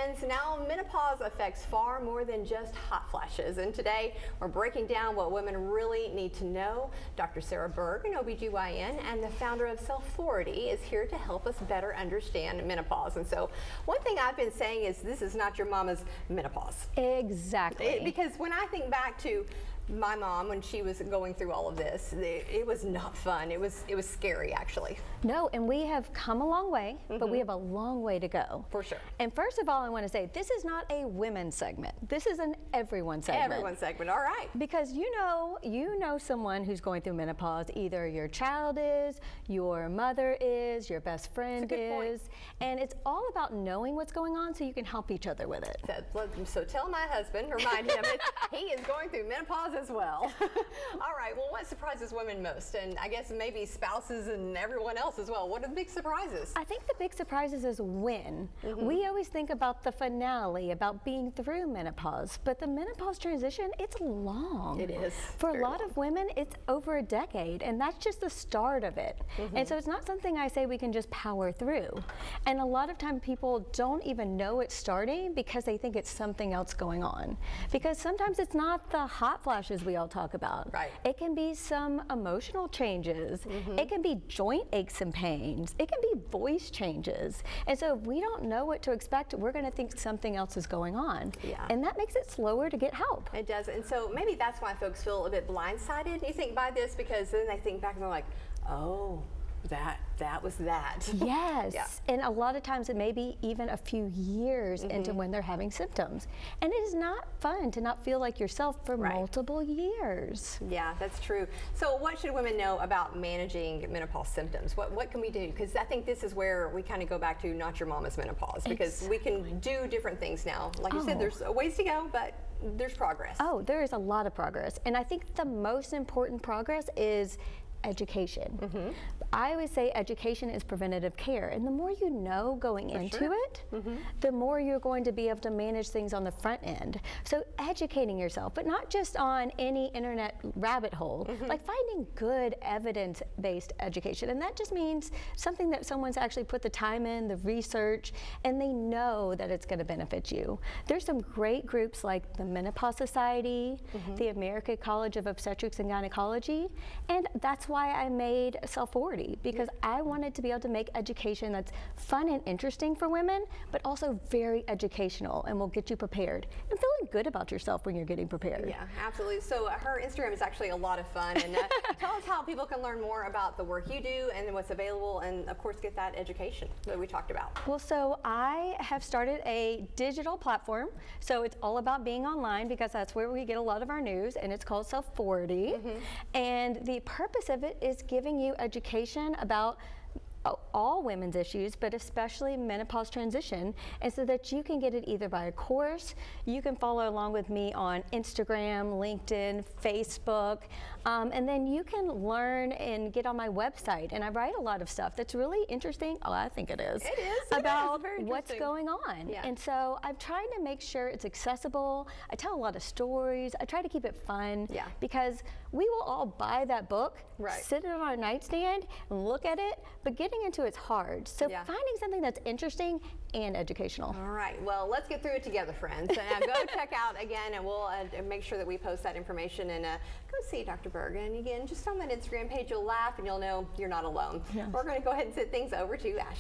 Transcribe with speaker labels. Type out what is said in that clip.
Speaker 1: friends. Now, menopause affects far more than just hot flashes. And today, we're breaking down what women really need to know. Dr. Sarah Berg, an OBGYN and the founder of Selfority, is here to help us better understand menopause. And so, one thing I've been saying is this is not your mama's menopause.
Speaker 2: Exactly.
Speaker 1: Because when I think back to my mom when she was going through all of this, it was not fun. It was scary, actually.
Speaker 2: No, and we have come a long way, but we have a long way to go.
Speaker 1: For sure.
Speaker 2: And first of all, I want to say this is not a women's segment. This is an everyone segment.
Speaker 1: Everyone segment. All right.
Speaker 2: Because you know someone who's going through menopause. Either your child is, your mother is, your best friend is, and it's all about knowing what's going on so you can help each other with it.
Speaker 1: So tell my husband, remind him that he is going through menopause as well. All right, well, what surprises women most? And I guess maybe spouses and everyone else as well. What are the big surprises?
Speaker 2: I think the big surprises is when. We always think about the finale, about being through menopause, but the menopause transition, it's long.
Speaker 1: It is.
Speaker 2: For a lot of women, it's over a decade, and that's just the start of it. And so it's not something I say we can just power through. And a lot of time people don't even know it's starting because they think it's something else going on. Because sometimes it's not the hot flashes we all talk about.
Speaker 1: Right.
Speaker 2: It can be some emotional changes. It can be joint aches and pains. It can be voice changes. And so if we don't know what to expect, we're going to think something else is going on.
Speaker 1: Yeah.
Speaker 2: And that makes it slower to get help.
Speaker 1: It does. And so maybe that's why folks feel a bit blindsided, you think, by this, because then they think back and they're like, oh, that was that.
Speaker 2: Yes.
Speaker 1: Yeah.
Speaker 2: And a lot of times it may be even a few years into when they're having symptoms. And it is not fun to not feel like yourself for multiple years.
Speaker 1: Yeah, that's true. So what should women know about managing menopause symptoms? What can we do? Because I think this is where we kind of go back to not your mama's menopause, because we can do different things now. Like you said, there's a ways to go, but there's progress.
Speaker 2: Oh, there is a lot of progress. And I think the most important progress is education. I always say education is preventative care, and the more you know going into it, the more you're going to be able to manage things on the front end. So educating yourself, but not just on any internet rabbit hole, like finding good evidence-based education. And that just means something that someone's actually put the time in, the research, and they know that it's going to benefit you. There's some great groups like the Menopause Society, the American College of Obstetrics and Gynecology, and that's why I made Selfority, because I wanted to be able to make education that's fun and interesting for women, but also very educational and will get you prepared and feeling good about yourself when you're getting prepared.
Speaker 1: Yeah, absolutely. So her Instagram is actually a lot of fun. And tell us how people can learn more about the work you do and what's available, and of course get that education that we talked about.
Speaker 2: Well, so I have started a digital platform. So it's all about being online, because that's where we get a lot of our news, and it's called Selfority. And the purpose of it is giving you education about all women's issues, but especially menopause transition, and so that you can get it either by a course, you can follow along with me on Instagram, LinkedIn, Facebook, and then you can learn and get on my website, and I write a lot of stuff that's really interesting. Oh, I think it is.
Speaker 1: It is.
Speaker 2: About
Speaker 1: very
Speaker 2: what's going on.
Speaker 1: Yeah.
Speaker 2: And so I'm trying to make sure it's accessible. I tell a lot of stories. I try to keep it fun, because we will all buy that book, sit it on our nightstand, and look at it, but getting into it's hard. So finding something that's interesting and educational.
Speaker 1: All right, well, let's get through it together, friends. And go check out again, and we'll make sure that we post that information, and go see Dr. Berg. And again, just on that Instagram page, you'll laugh and you'll know you're not alone. We're going to go ahead and send things over to Ashley.